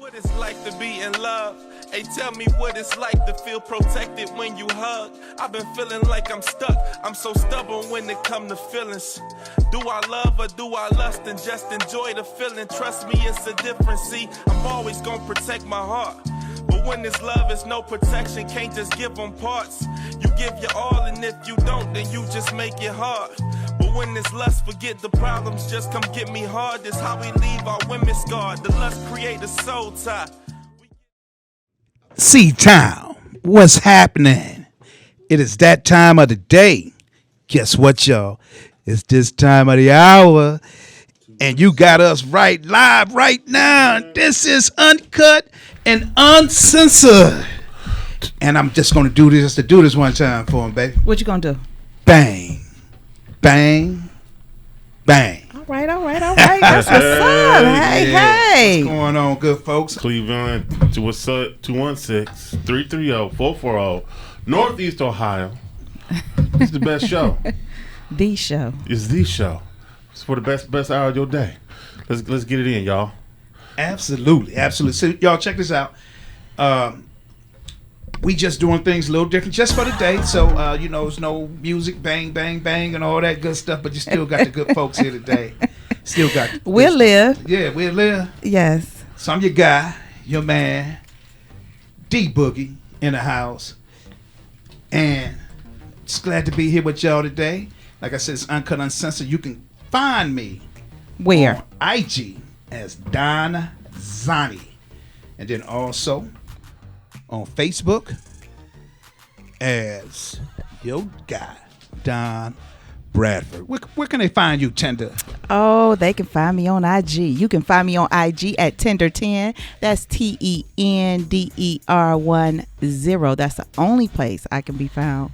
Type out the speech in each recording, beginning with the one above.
what it's like to be in love. Hey, tell me what it's like to feel protected when you hug. I've been feeling like I'm stuck. I'm so stubborn when it come to feelings. Do I love or do I lust and just enjoy the feeling? Trust me, it's a difference. See, I'm always gonna protect my heart. But when this love is no protection, can't just give them parts. You give your all, and if you don't, then you just make it hard. But when this lust, forget the problems, just come get me hard. This how we leave our women scarred. The lust create a soul tie. C-Town, what's happening? It is that time of the day. Guess what, y'all? It's this time of the hour, and you got us right live right now. This is Uncut and Uncensored. And I'm just going to do this one time for him, baby. What you going to do? Bang, bang, bang. All right. That's what's up. Hey. What's going on, good folks? Cleveland, 216-330-440, Northeast Ohio. It's the best show. The show. It's the show. It's for the best hour of your day. Let's get it in, y'all. Absolutely. So, y'all, check this out. We just doing things a little different just for the day. So, there's no music, bang, bang, bang, and all that good stuff, but you still got the good folks here today. Still got the We'll live. Yeah, we'll live. Yes. So I'm your guy, your man, D-Boogie in the house. And just glad to be here with y'all today. Like I said, it's Uncut Uncensored. You can find me Where? on IG as Don Zani. And then also on Facebook as your guy, Don Bradford. Where can they find you, Tender? Oh, they can find me on IG. You can find me on IG at Tender10. That's TENDER10. That's the only place I can be found.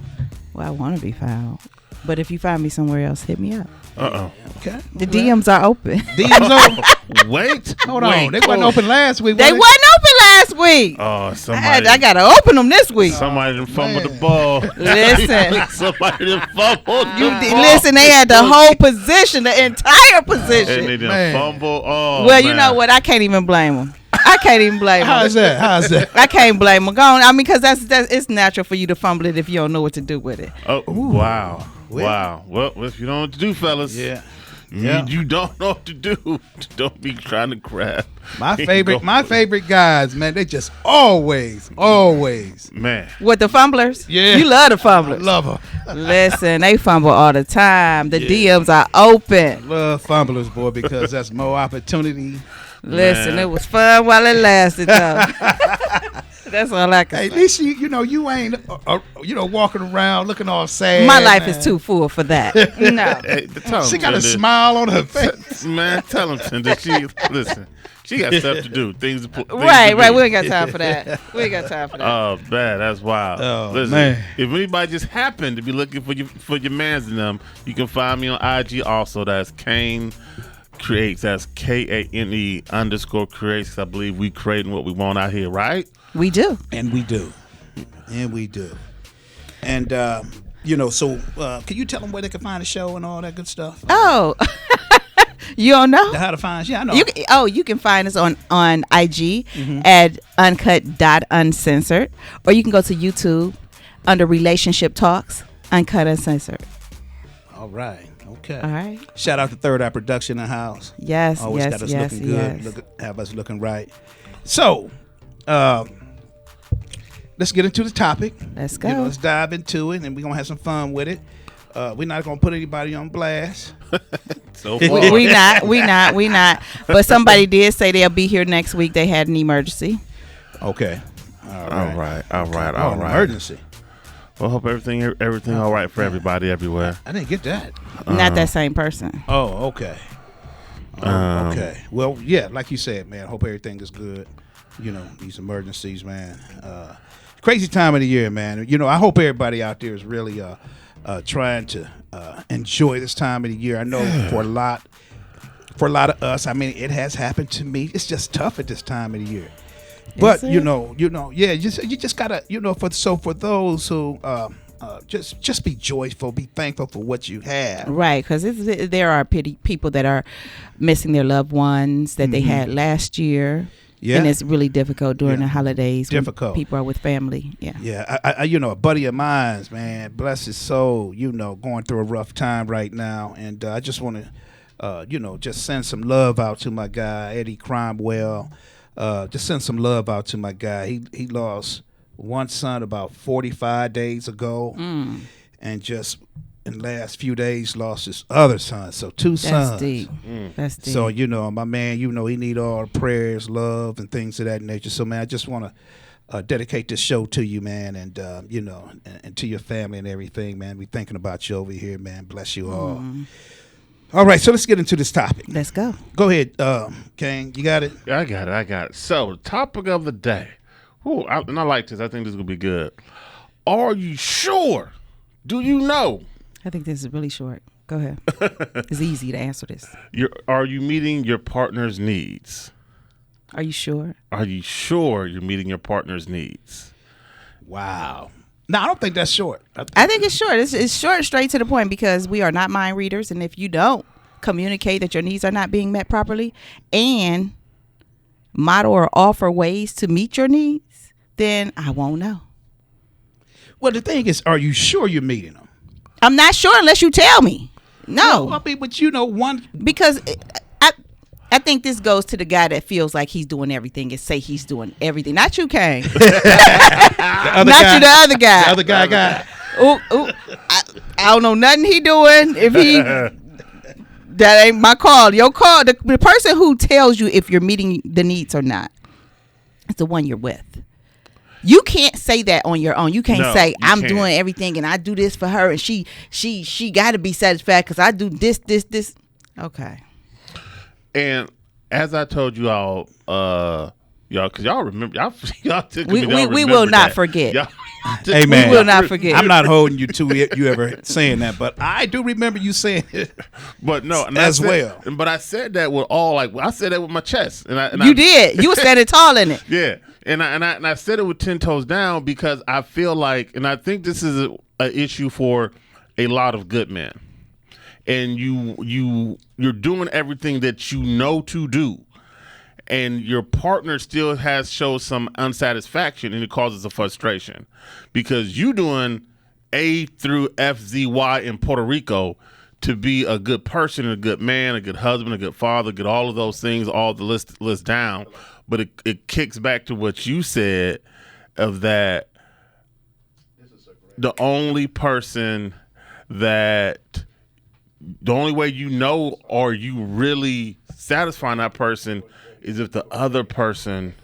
Well, I want to be found. But if you find me somewhere else, hit me up. Okay. The DMs are open. DMs open. Wait. Hold on. They wasn't open last week. They wasn't open last week. Oh, somebody. I got to open them this week. Somebody done fumbled the ball. Listen. Somebody done fumbled the ball. Listen, they had the whole position, the entire And position. they done fumble. Oh, Well, man. you know what? I can't even blame them. I can't even blame them. How's that? I can't blame them. Go on. I mean, because that's it's natural for you to fumble it if you don't know what to do with it. Oh, wow. Wow. Well, if you don't know what to do, fellas. Yeah. You don't know what to do. Don't be trying to grab. My favorite guys, man, they just always. Man. What, the fumblers? Yeah. You love the fumblers. Love her. Listen, they fumble all the time. The DMs are open. Love fumblers, boy, because that's more opportunity. Listen, Man. it was fun while it lasted, though. That's all I can Hey, say. at least you ain't walking around looking all sad. My life man. is too full for that. No. Hey, tell She him, got a Tinder. smile on her face. Man, tell him, Tinder. Listen, she got stuff to do. Things to do. Right. We ain't got time for that. Oh, man, that's wild. Oh, Listen, man. if anybody just happened to be looking for your mans and them, you can find me on IG also. That's Kane Creates. That's KANE_creates. I believe we creating what we want out here, right? We do. And we do. And, so can you tell them where they can find the show and all that good stuff? Oh. You don't know? How to find us? Yeah, I know. You can find us on IG at uncut.uncensored, or you can go to YouTube under Relationship Talks, Uncut Uncensored. All right. Okay. All right. Shout out to Third Eye Production in the house. Yes, Always yes, got us yes, looking good. yes. Have us looking right. So, let's get into the topic. Let's go. Let's dive into it, and we're going to have some fun with it. We're not going to put anybody on blast. So far. we not. But somebody did say they'll be here next week. They had an emergency. Okay. All right. An emergency. Well, hope everything all right for everybody everywhere. I didn't get that. Not that same person. Oh, okay. Okay. Well, yeah, like you said, man, hope everything is good. These emergencies, man. Crazy time of the year, man. I hope everybody out there is really trying to enjoy this time of the year. I know for a lot of us, I mean, it has happened to me. It's just tough at this time of the year. But you just gotta, for those who just be joyful, be thankful for what you have. Right, because there are people that are missing their loved ones that they had last year. Yeah. And it's really difficult during the holidays Difficult. when people are with family. Yeah. Yeah, I a buddy of mine's, man, bless his soul, going through a rough time right now, and I just want to, just send some love out to my guy Eddie Cromwell. Just send some love out to my guy. He lost one son about 45 days ago, and just in the last few days lost his other son. So two sons. That's deep. That's deep. So my man, he need all the prayers, love, and things of that nature. So man, I just want to dedicate this show to you, man, and and to your family and everything, man. We thinking about you over here, man. Bless you all. All right, so let's get into this topic. Let's go. Go ahead, Kane. You got it? Yeah, I got it. So, topic of the day. And I like this. I think this is going to be good. Are you sure? Do you know? I think this is really short. Go ahead. It's easy to answer this. Are you meeting your partner's needs? Are you sure? Are you sure you're meeting your partner's needs? Wow. No, I don't think that's short. I think it's short. It's short, straight to the point, because we are not mind readers. And if you don't communicate that your needs are not being met properly and model or offer ways to meet your needs, then I won't know. Well, the thing is, are you sure you're meeting them? I'm not sure unless you tell me. No. I mean, but one. Because I think this goes to the guy that feels like he's doing everything and say he's doing everything. Not you, Kane. Not you, the other guy. The other guy. Ooh, I don't know nothing he doing. If he, that ain't my call. Your call. The person who tells you if you're meeting the needs or not, it's the one you're with. You can't say that on your own. You can't say I'm doing everything and I do this for her and she got to be satisfied because I do this. Okay. And as I told you all, y'all, because y'all remember, y'all took we will not forget. Hey man, we will not forget. I'm not holding you to it. You ever saying that, but I do remember you saying it. But no, and as well. But I said that with all I said that with my chest, and you did. You were standing tall in it. Yeah, and I said it with 10 toes down because I feel like, and I think this is an issue for a lot of good men, and you're doing everything that you know to do, and your partner still shows some unsatisfaction, and it causes a frustration because you doing A through F, Z, Y in Puerto Rico to be a good person, a good man, a good husband, a good father, get all of those things, all the list down. But it kicks back to what you said of that the only way you know are you really satisfying that person is if the other person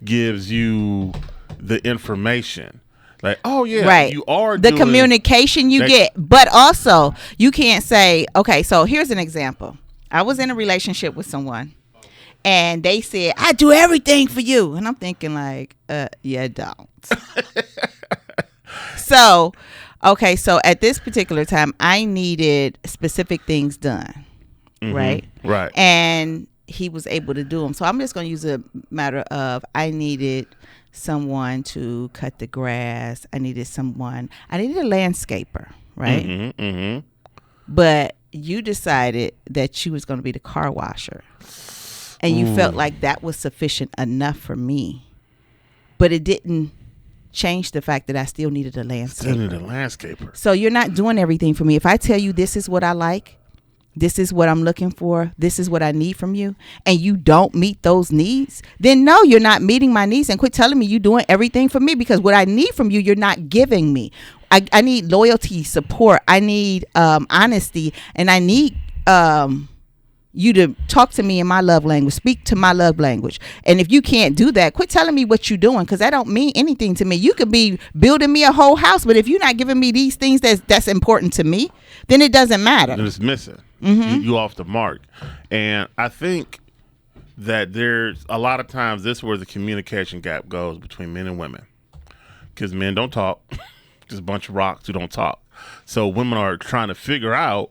gives you the information. Like, oh yeah, right. You are the doing communication you get, but also you can't say, okay, so here's an example. I was in a relationship with someone and they said, I do everything for you. And I'm thinking like, yeah, don't. So at this particular time, I needed specific things done, right? Right. And he was able to do them. So I'm just going to use a matter of I needed someone to cut the grass. I needed a landscaper, right? But you decided that you was going to be the car washer. And you felt like that was sufficient enough for me. But it didn't change the fact that I still needed a landscaper. So you're not doing everything for me. If I tell you this is what I like, this is what I'm looking for, this is what I need from you, and you don't meet those needs, then no, you're not meeting my needs, and quit telling me you're doing everything for me, because what I need from you, you're not giving me. I need loyalty, support, I need honesty, and I need you to talk to me in my love language, speak to my love language. And if you can't do that, quit telling me what you're doing, because that don't mean anything to me. You could be building me a whole house, but if you're not giving me these things that's important to me, then it doesn't matter. And it's missing. You off the mark. And I think that there's a lot of times this is where the communication gap goes between men and women, because men don't talk. Just a bunch of rocks who don't talk. So women are trying to figure out,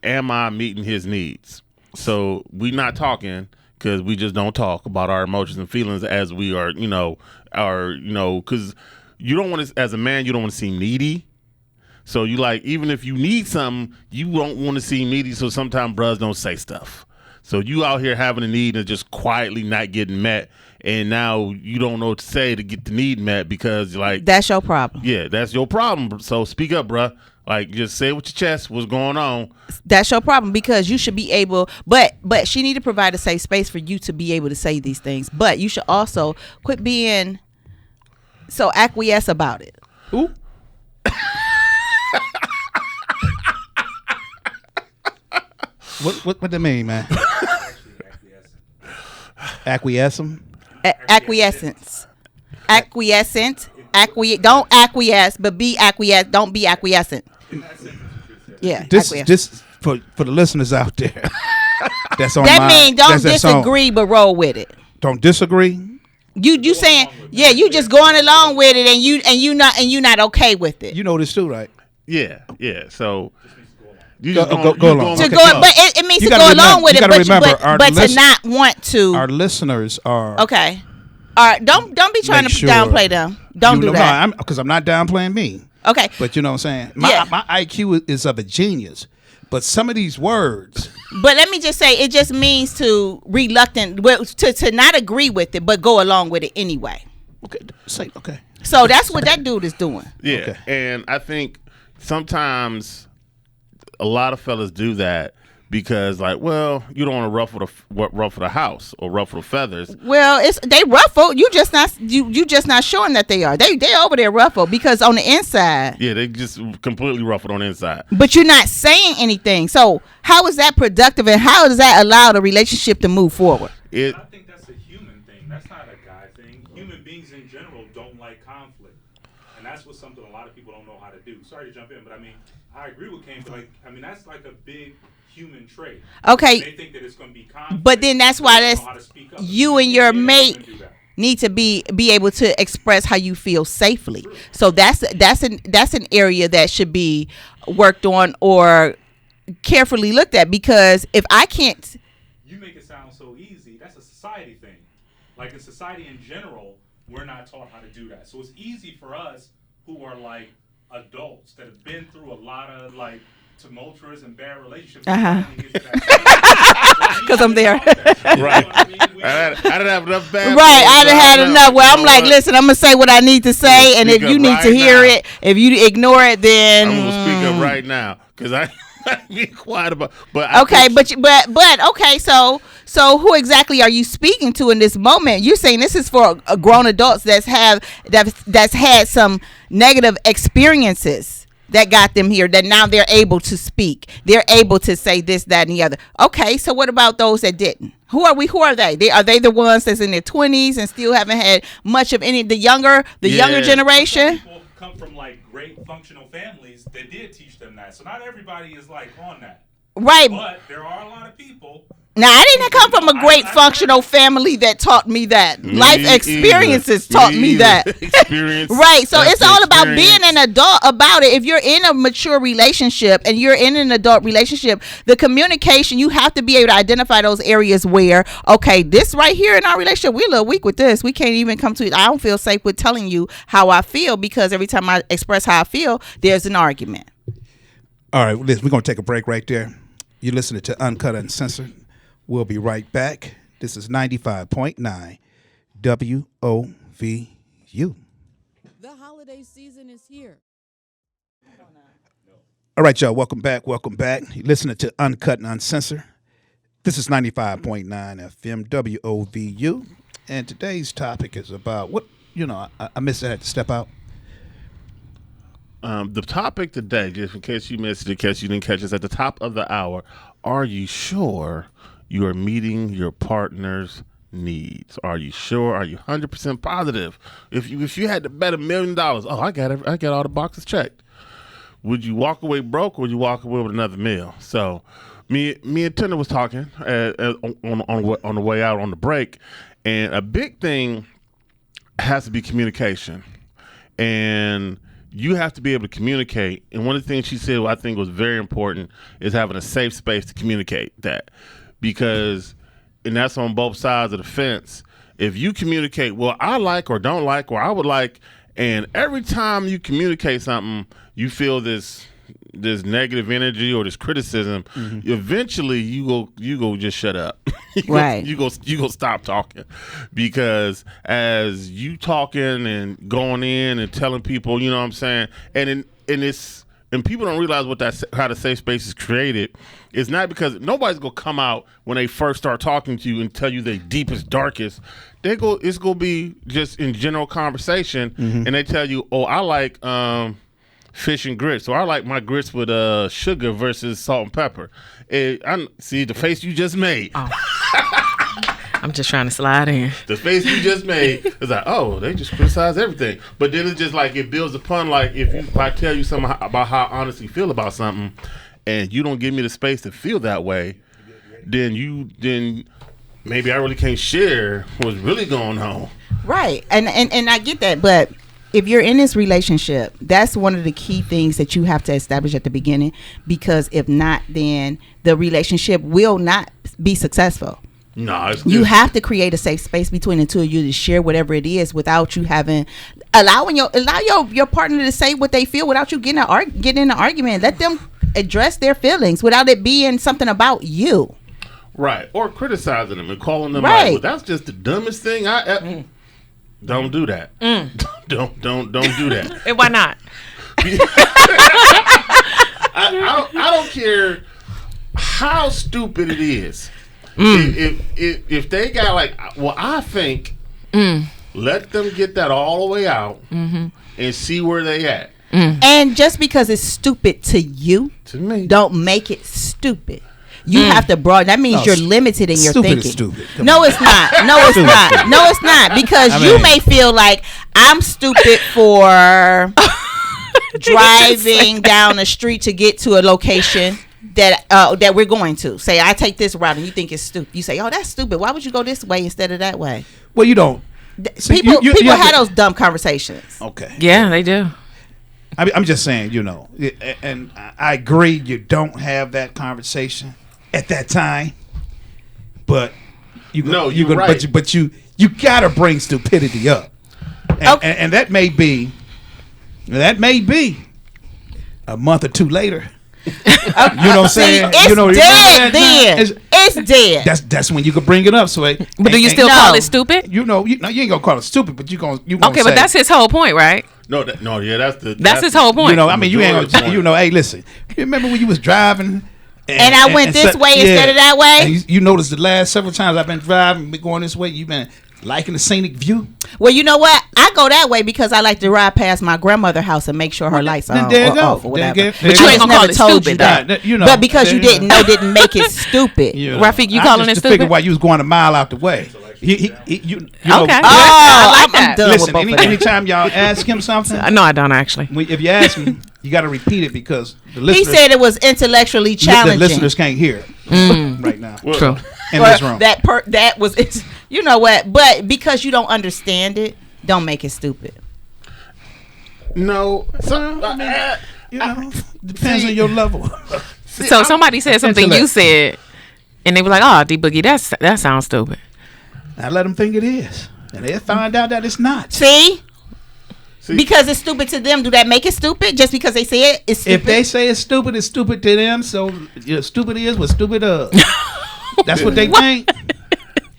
am I meeting his needs? So we not talking because we just don't talk about our emotions and feelings as we are, because you don't want to, as a man, you don't want to seem needy. So you like, even if you need something, you don't want to seem needy. So sometimes bros don't say stuff. So you out here having a need and just quietly not getting met, and now you don't know what to say to get the need met because like That's your problem. yeah, that's your problem. So speak up, bruh. Like just say with your chest what's going on. That's your problem because you should be able, but she need to provide a safe space for you to be able to say these things. But you should also quit being so acquiesce about it. Who? What that mean, man? Acquiescence. Acquiescence. Acquiescent. Don't acquiesce, but be acquiescent. Don't be acquiescent. Yeah. This for the listeners out there. That's on That means don't that's that disagree, but roll with it. Don't disagree. You saying you just going along with it, and you not okay with it. You know this too, right? Yeah. So you Go just along. going To Okay, go, go. but it means You to gotta go along remember- with you it, gotta remember, our but to list- not want to. Our listeners are Okay. All right. Don't be trying Make to sure downplay them. Don't do that. Because I'm not downplaying me. Okay. But you know what I'm saying? My Yeah. my IQ is of a genius. But some of these words, But let me just say, it just means to to not agree with it, but go along with it anyway. okay. So that's what that dude is doing. Yeah, Okay. and I think sometimes a lot of fellas do that because, like, well, you don't want to ruffle the house or ruffle the feathers. Well, they ruffled. You just not showing that they are. They over there ruffled because on the inside. Yeah, they just completely ruffled on the inside. But you're not saying anything. So how is that productive, and how does that allow the relationship to move forward? I think that's a human thing. That's not a guy thing. Human beings in general don't like conflict, and that's something a lot of people don't know how to do. Sorry to jump in, but I mean, I agree with Kane. But that's like a big human trait. Okay. They think that it's going to be conflict. But then that's why they don't that's know how to speak up. you and your They don't mate do that. need to be able to express how you feel safely. So that's an area that should be worked on or carefully looked at, because if I can't. You make it sound so easy. That's a society thing. Like in society in general, we're not taught how to do that. So it's easy for us who are like adults that have been through a lot of like tumultuous and bad relationships. Because I'm there. Right. I didn't have enough bad. Right, I done had enough. Where I'm like, listen, I'm gonna say what I need to say, and if Speak you up need to right hear now. it, if you ignore it, then I'm gonna speak up right now because I be quiet about. But okay, but okay, so who exactly are you speaking to in this moment? You're saying this is for grown adults that's had some negative experiences that got them here, that now they're able to speak, they're able to say this, that, and the other. Okay, so what about those that didn't? Who are they? Are they the ones that's in their 20s and still haven't had much of any? The younger generation. People come from like great functional families that did teach them that. So not everybody is like on that. Right. But there are a lot of people. Now, I didn't come from a great functional family that taught me that. Life experiences taught me that. Experience. Right. So That's it's all about experience. being an adult about it. If you're in a mature relationship and you're in an adult relationship, the communication, you have to be able to identify those areas where, okay, this right here in our relationship, we're a little weak with this. We can't even come to it. I don't feel safe with telling you how I feel, because every time I express how I feel, there's an argument. All right, listen, we're going to take a break right there. You're listening to Uncut Uncensored. We'll be right back. This is 95.9 WOVU. The holiday season is here. All right, y'all, welcome back. You're listening to Uncut and Uncensored. This is 95.9 FM WOVU. And today's topic is about what, I missed that, I had to step out. The topic today, just in case you missed it, in case you didn't catch us at the top of the hour, are you sure you are meeting your partner's needs? Are you sure? Are you 100% positive? If you had to bet $1 million, I got all the boxes checked. Would you walk away broke, or would you walk away with another meal? So, me and Tender was talking on the way out on the break, and a big thing has to be communication, and you have to be able to communicate. And one of the things she said, I think was very important, is having a safe space to communicate that. Because, and that's on both sides of the fence, if you communicate, well, I like or don't like, or I would like, and every time you communicate something, you feel this this negative energy or this criticism, eventually you go just shut up. Right. You go stop talking, because as you talking and going in and telling people, you know what I'm saying, and people don't realize how the safe space is created. It's not because nobody's gonna come out when they first start talking to you and tell you their deepest, darkest. It's gonna be just in general conversation, and they tell you, oh, I like fish and grits, or I like my grits with sugar versus salt and pepper. I see the face you just made. Oh. I'm just trying to slide in. The face you just made is like, oh, they just criticize everything. But then it's just like it builds upon, like, if I tell you something about how I honestly feel about something, and you don't give me the space to feel that way, then maybe I really can't share what's really going on. Right. And I get that, but if you're in this relationship, that's one of the key things that you have to establish at the beginning, because if not, then the relationship will not be successful. No, you have to create a safe space between the two of you to share whatever it is without you allow your partner to say what they feel without you getting in an argument. Let them address their feelings without it being something about you. Right. Or criticizing them and calling them right. Like, well, that's just the dumbest thing. Don't do that. Don't do that. And why not? I don't care how stupid it is. If they got I think let them get that all the way out and see where they at. And just because it's stupid to you, to me, don't make it stupid. You have to broaden. That means you're limited in your thinking. Stupid. No, it's not. No, it's not. No, it's not. Because you may feel like I'm stupid for driving down the street to get to a location that we're going to. Say I take this route and you think it's stupid. You say, oh, that's stupid. Why would you go this way instead of that way? Well, you don't. People have those dumb conversations. Okay. Yeah, they do. I'm just saying, and I agree you don't have that conversation at that time, but right. But you gotta bring stupidity up, and that may be a month or two later. You know what I'm saying? It's dead then. It's dead. That's when you can bring it up. So, but do you still call it stupid? You ain't gonna call it stupid, but you gonna okay, but that's his whole point, right? That's his whole point. You ain't gonna. Hey, listen. You remember when you was driving? And I went this way instead of that way. And you noticed the last several times I've been driving, been going this way. You've been liking the scenic view. Well, you know what? I go that way because I like to ride past my grandmother's house and make sure her lights are on or off or whatever. But you ain't gonna call it stupid, though. But because you didn't make it stupid. Rafiq, you calling it stupid? Figure why you was going a mile out the way. Okay. I like that. Listen, anytime y'all ask him something, no, I don't actually. If you ask him, you got to repeat it because the listeners. He said it was intellectually challenging. The listeners can't hear it right now. True. In this room. That was, you know what? But because you don't understand it, don't make it stupid. No, depends on your level. So somebody said something you said, and they were like, "Oh, D Boogie, that sounds stupid." I let them think it is, and they'll find out that it's not. See? Because it's stupid to them. Do that make it stupid? Just because they say it's stupid? If they say it's stupid to them. So stupid is what stupid does. That's what they think.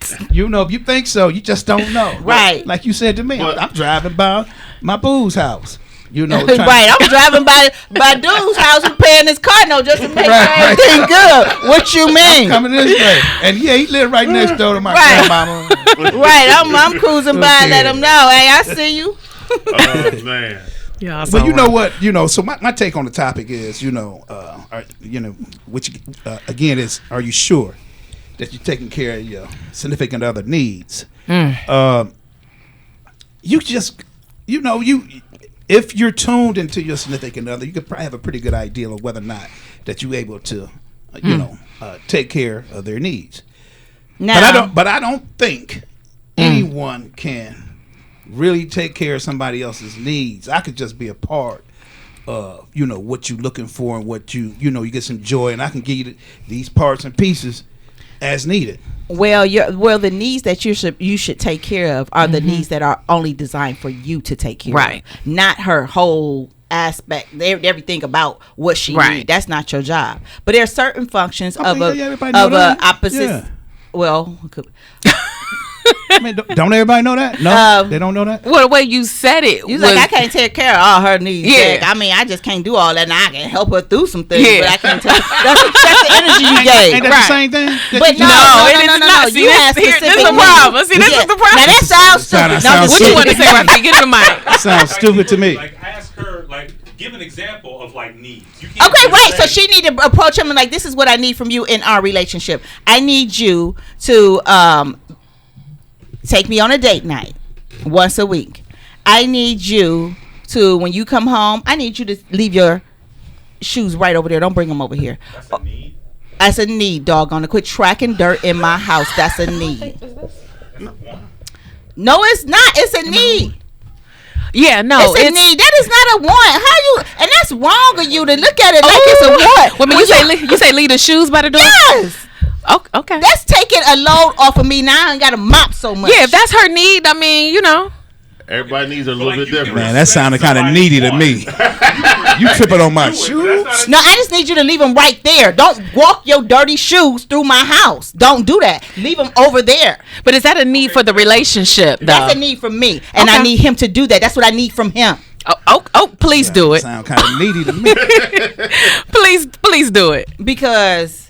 If you think so, you just don't know. Right. Like you said to me, I'm driving by my boo's house. Right. I'm driving by dude's house repairing his car note just to make sure everything good. What you mean? I'm coming this way. And he lived right next door to my grandmama. Right. I'm cruising by and let him know. Hey, I see you. Oh, man. Yeah, but you know what? So my take on the topic is, which again is, are you sure that you're taking care of your significant other needs? You just, if you're tuned into your significant other, you could probably have a pretty good idea of whether or not that you're able to, take care of their needs. Now, But I don't think anyone can really take care of somebody else's needs. I could just be a part of, what you're looking for and what you get some joy, and I can give you these parts and pieces as needed. Well, the needs that you should take care of are the needs that are only designed for you to take care of. Not her whole aspect, everything about what she Right. needs. That's not your job. But there are certain functions of everybody know a that. opposite. Yeah. Well, I mean, don't everybody know that? No, they don't know that. Well, the way you said it you was like, I can't take care of all her needs. Yeah. Jack. I mean, I just can't do all that. Now I can help her through some things, Yeah. but I can't take. That's the energy you gave. Ain't that Right. the same thing? But no, it is not. See, You this- have here- specific this is the needs. problem. See, this is the problem. Now that sounds Sound- stupid. sounds What you want to say, Rafi? Get in the mic. Sounds stupid to me. Like, ask her, like, give an example of, like, needs. You can't Okay, just right. So say- she need to approach him and like, this is what I need from you in our relationship. I need you to take me on a date night once a week. I need you to, when you come home, I need you to leave your shoes right over there. Don't bring them over here. That's a need. That's a need, doggone it. Quit tracking dirt in my house. That's a need. No, it's not. It's a need. Yeah, no, It's a need. That is not a want. How you? And that's wrong of you to look at it like it's a want. Well, I mean, you say leave the shoes by the door. Yes. Oh, okay. That's taking a load off of me. Now I ain't got to mop so much. Yeah, if that's her need, I mean, you know. Everybody needs a little Like, bit you can different. Man, that sounded kind of Somebody's needy to want. me. You tripping on my Do it, but shoes? that's not a- No, I just need you to leave them right there. Don't walk your dirty shoes through my house. Don't do that. Leave them over there. But is that a need for the relationship, though? That's a need from me. And I Okay. need him to do that. That's what I need from him. Oh, please do it. Sound kind of needy to me. Please do it. Because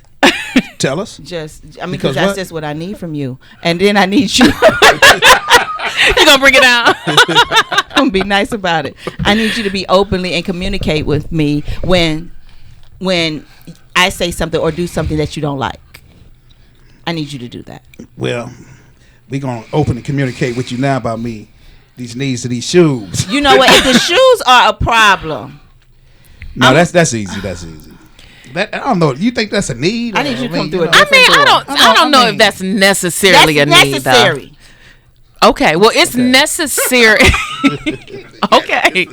Tell us. because Because that's what? just what I need from you. And then I need you. You gonna bring it down? I'm gonna be nice about it. I need you to be openly and communicate with me when I say something or do something that you don't like. I need you to do that. Well, we gonna open and communicate with you now about me. These needs to these shoes. You know what? If the shoes are a problem, No, that's easy. That's easy. That I don't know. You think that's a need? I need you to come through you it. know, I mean, I don't know I mean, if that's necessarily that's a need, though. necessary. Okay, well, it's necessary. Okay,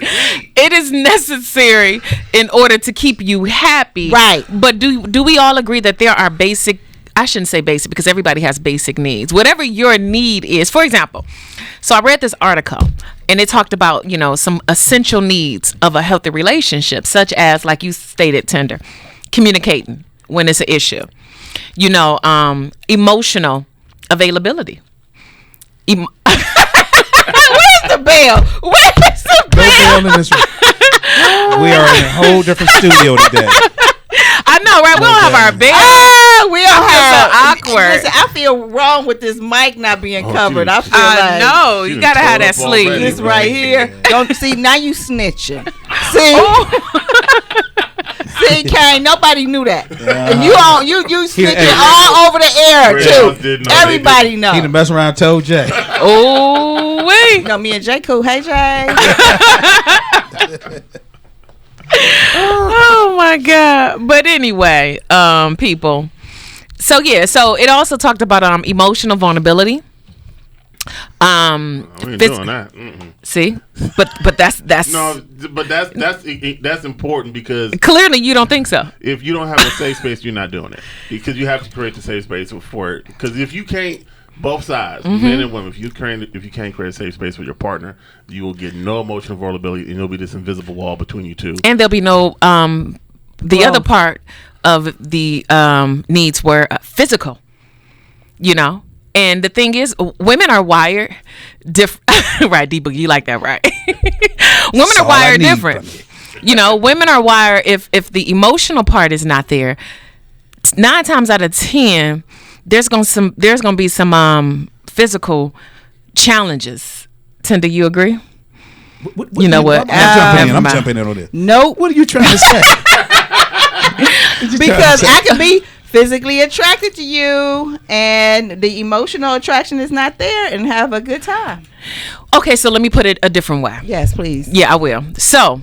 it is necessary in order to keep you happy, Right. But do we all agree that there are basic? I shouldn't say basic because everybody has basic needs. Whatever your need is, for example. So I read this article and it talked about, you know, some essential needs of a healthy relationship, such as, like you stated, Tender, communicating when it's an issue. You know, emotional availability. Where's the bell? Where's the no bell? bell in this room. We are in a whole different studio today. I know, right? We don't have our bed. We don't have awkward. Listen, I feel wrong with this mic not being covered. I feel I like know. You gotta have that sleeve. this right here. Don't see now you snitching. See, see, Kane. Nobody knew that. And you snitching Hey. all over the air Red House too. didn't know Everybody He know. done mess around and told Jay. Oh, wait. No, me and Jay cool. Hey Jay. Oh my God. But anyway, people. So yeah, so it also talked about emotional vulnerability. I ain't doing that. Mm-mm. See, but that's No, but that's important because clearly you don't think so. if you don't have a safe space, you're not doing it because you have to create the safe space for it. Because if you can't, both sides, men and women, if you can't create a safe space with your partner, you will get no emotional vulnerability, and there'll be this invisible wall between you two. And there'll be no the other part of the needs were physical, you know. And the thing is, women are wired different. Right, D-Boogie, you like that, right? Women That's are all I wired need different. from You know, women are wired, if the emotional part is not there, 9 times out of 10, there's gonna be some physical challenges. Tender, you agree? You know what? I'm jumping in on this. Nope. What are you trying to say? Because I can be physically attracted to you and the emotional attraction is not there and have a good time. Okay, so let me put it a different way. Yes, please. Yeah, I will. So,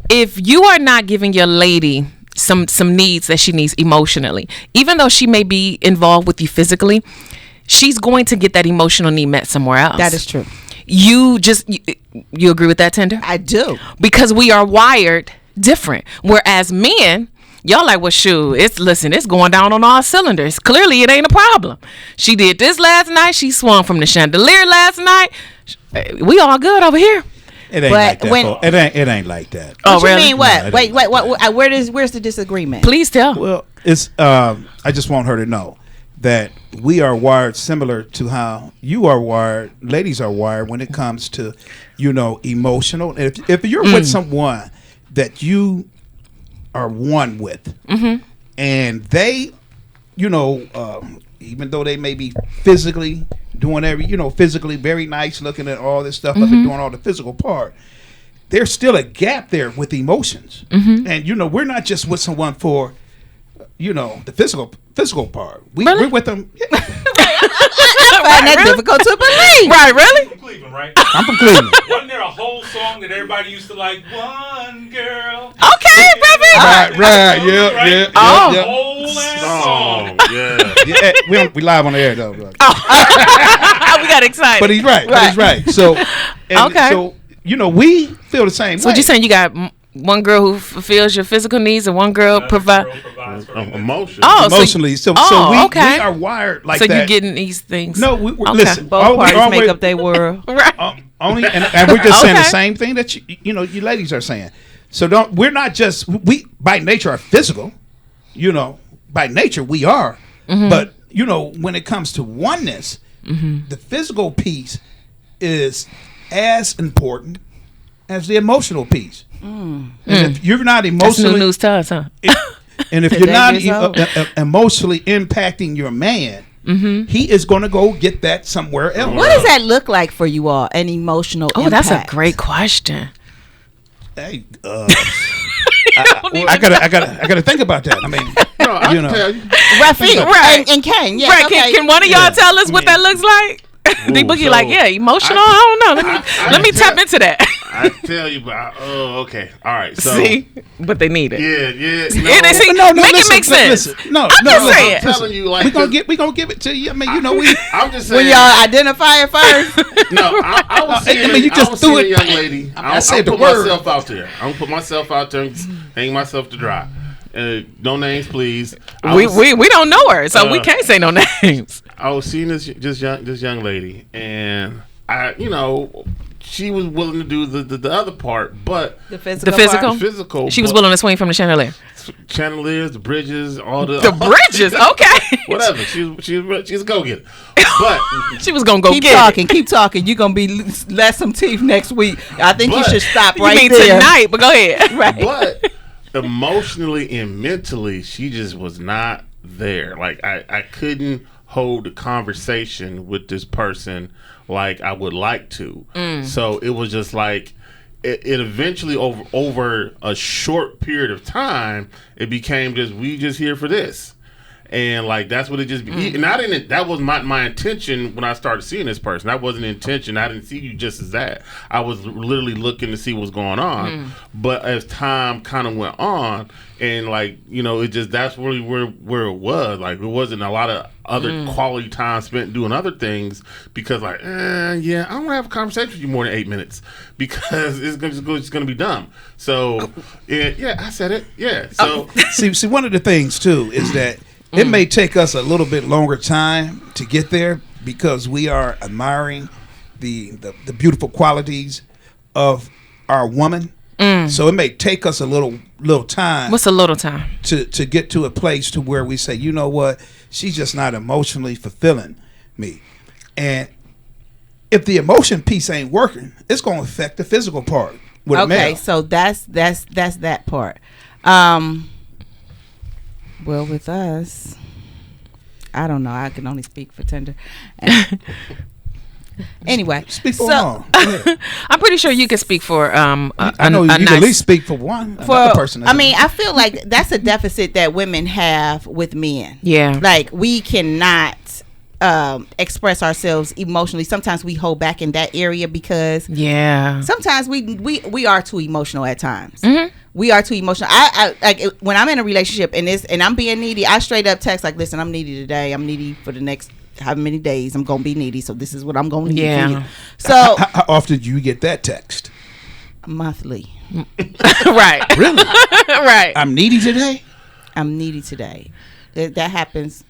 if you are not giving your lady some needs that she needs emotionally, even though she may be involved with you physically, she's going to get that emotional need met somewhere else. That is true. You agree with that, Tender? I do. Because we are wired different. Whereas men, y'all like, well, shoot, it's going down on all cylinders. Clearly, it ain't a problem. She did this last night. She swung from the chandelier last night. We all good over here. It ain't But like that. when- Paul. It ain't like that. Oh, What you really? mean? What? No, it Wait, ain't wait, like what? Where's the disagreement? Please tell. Well, it's I just want her to know that we are wired similar to how you are wired, ladies are wired when it comes to, emotional. And if you're with someone that you are one with, and they, even though they may be physically doing physically very nice, looking at all this stuff, up and doing all the physical part, there's still a gap there with emotions. And we're not just with someone for the physical part. We're with them. I find that difficult to believe. Right? Really? From Cleveland, right? I'm from Cleveland. Wasn't there a whole song that everybody used to like? One girl. Okay, baby. Right, yeah. Oh. yeah. Whole ass Oh, song. yeah. We live on the air though. We got excited. But he's right. But he's right. So, Okay. So we feel the same So way. what you saying? You got one girl who fulfills your physical needs and one girl Another provide. girl provides for Emotion. Oh, emotionally. So okay. we are wired like so that. you're getting these things. No, we're Okay. listen. Both parties make up their world. Right. Only, and we're just saying the Okay. same thing that you ladies are saying. So we're not just we by nature are physical. By nature we are. But when it comes to oneness, the physical piece is as important as the emotional piece. And if you're not That's new emotionally, news to us, huh? and if The you're not danger zone. emotionally impacting your man, he is going to go get that somewhere else. What does that look like for you all? An emotional Oh, that's a impact? great question. Hey, I gotta think about that. I mean, No, I You can know. tell you. Rafi, Right. and Ken, yes, Right? okay. Can one of y'all tell us what that looks like? D Boogie, so like, yeah, emotional. I don't know. Let me tap into that. I tell you, but okay, all right. So See, but they need it. yeah. Yeah, they see, no, make listen, it make sense. Listen, no, I'm no, just listen, saying. I'm telling you, like we gonna give it to you. I mean, we. I'm just saying. When y'all identify it first, No, I was seeing. I mean, you just was threw seeing it. a young lady. I said the put word. myself out there. I'm gonna put myself out there and hang myself to dry. No names, please. We don't know her, so we can't say no names. I was seeing this young lady, and she was willing to do the other part, but the physical. The physical? part. physical. She was but willing to swing from the chandelier. chandeliers, the bridges, all the Bridges, okay. whatever. She's a go getter, but She was gonna go Keep get talking, keep talking. You're gonna be less some teeth next week. I think you But- should stop it. right You mean there. tonight? But go ahead. Right. but emotionally and mentally, she just was not there. Like I couldn't hold a conversation with this person like I would like to. So it was just like it eventually over a short period of time, it became we just here for this. And like that's what it just be. And I didn't. That was my intention when I started seeing this person. That wasn't intention. I didn't see you just as that. I was literally looking to see what's going on. But as time kind of went on, and it just that's really where it was. Like it wasn't a lot of other quality time spent doing other things because I don't want to have a conversation with you more than 8 minutes because it's gonna be dumb. So I said it. Yeah. So See, one of the things too is that it may take us a little bit longer time to get there because we are admiring the beautiful qualities of our woman. So it may take us a little time. What's a little time? to get to a place to where we say, you know what, she's just not emotionally fulfilling me. And if the emotion piece ain't working, it's going to affect the physical part with a Okay, male. so that's that part. Well, with us, I don't know. I can only speak for Tinder. Anyway, Speak for so all. Go ahead. I'm pretty sure you can speak for I know you can at least speak for one another person. I mean, I feel like that's a deficit that women have with men. Yeah. Like we cannot express ourselves emotionally. Sometimes we hold back in that area because Yeah. sometimes we are too emotional at times. We are too emotional. I like when I'm in a relationship and I'm being needy, I straight up text like, listen, I'm needy today. I'm needy for the next how many days. I'm gonna be needy, so this is what I'm gonna need. Yeah. from you. So how often do you get that text? monthly, Right. Really? Right. I'm needy today? I'm needy today. That happens.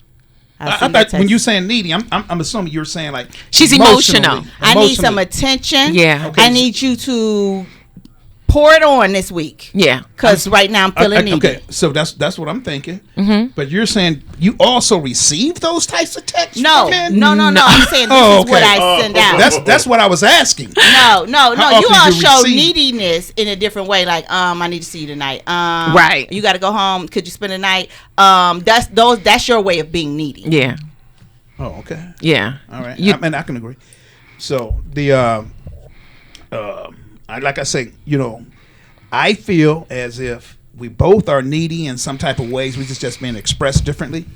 I'll I send that thought when text. you're saying needy, I'm assuming you're saying like She's emotional. I need some attention. Yeah. Okay. I need you to pour it on this week. Yeah. Because right now I'm feeling needy. Okay, so that's what I'm thinking. Mm-hmm. But you're saying you also receive those types of texts? No, from men? no. I'm saying this Oh, is what okay. I send out. That's what I was asking. No. How You often all do you show receive? neediness in a different way. Like, I need to see you tonight. Right. You got to go home. Could you spend the night? That's your way of being needy. Yeah. Oh, okay. Yeah. All right. You- I can agree. So the like I say, I feel as if we both are needy in some type of ways. We just being expressed differently.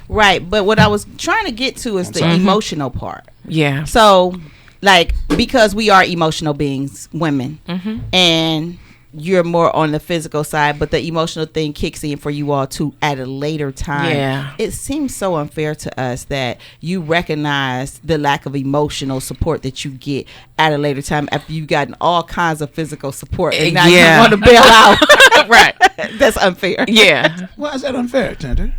Right. But what I was trying to get to is the emotional part. Yeah. So, like, because we are emotional beings, women, and you're more on the physical side, but the emotional thing kicks in for you all too at a later time. Yeah. It seems so unfair to us that you recognize the lack of emotional support that you get at a later time after you've gotten all kinds of physical support, and now Yeah. you want to bail out. Right. That's unfair. Yeah. Why is that unfair, Tender?